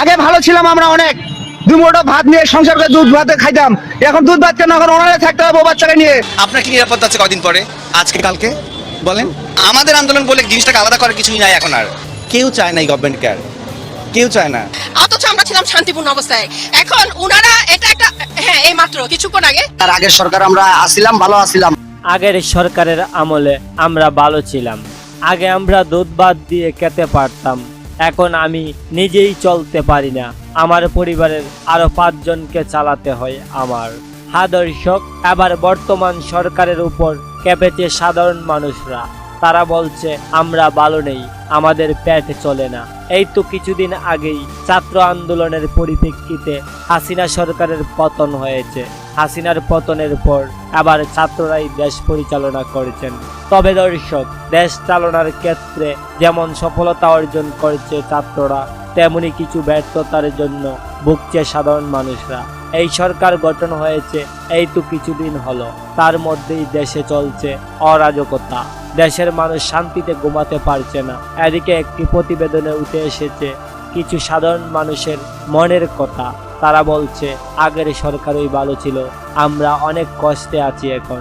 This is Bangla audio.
আগে ভালো ছিলাম আমরা অনেক, দুমুঠো ভাত নিয়ে সংসার করে দুধ ভাতে খাইতাম। এখন দুধ ভাত কেন, এখন ওনারে থাকতে হবে বউ বাচ্চাকে নিয়ে। আপনার কি নিরাপত্তা আছে কদিন পরে, আজকে কালকে বলেন? আমাদের আন্দোলন বলে জিনিসটাকে আলাদা করার কিছুই নাই এখন। আর কেউ চায় না এই গভর্নমেন্টকে, আর কেউ চায় না। অথচ আমরা ছিলাম শান্তিপূর্ণ অবস্থায়, এখন উনারা এটা একটা, হ্যাঁ এই মাত্র কিছুক্ষণ আগে তার আগের সরকার আমরা আসিলাম, ভালো আসিলাম। আগের সরকারের আমলে আমরা ভালো ছিলাম। আগে আমরা দুধ ভাত দিয়ে খেতে পারতাম, এখন আমি নিজেই চলতে পারি না, আমার পরিবারের আরো 5 জনকে চালাতে হয় আমার। হ্যাঁ দর্শক, এবার বর্তমান সরকারের উপর খেপেছে সাধারণ মানুষরা। তারা বলছে আমরা ভালো নেই, আমাদের পেট চলে না। এই তো কিছুদিন আগেই ছাত্র আন্দোলনের পরিপ্রেক্ষিতে হাসিনা সরকারের পতন হয়েছে। হাসিনার পতনের পর আবার ছাত্ররাই দেশ পরিচালনা করেছেন। তবে দর্শক, দেশ চালনার ক্ষেত্রে যেমন সফলতা অর্জন করছে ছাত্ররা, তেমনি কিছু ব্যর্থতার জন্য ভুগছে সাধারণ মানুষরা। এই সরকার গঠন হয়েছে এই তো কিছুদিন হলো, তার মধ্যেই দেশে চলছে অরাজকতা। দেশের মানুষ শান্তিতে ঘুমাতে পারছে না। এদিকে একটি প্রতিবেদনে উঠে এসেছে কিছু সাধারণ মানুষের মনের কথা। তারা বলছে আগের সরকারই ভালো ছিল, আমরা অনেক কষ্টে আছি এখন।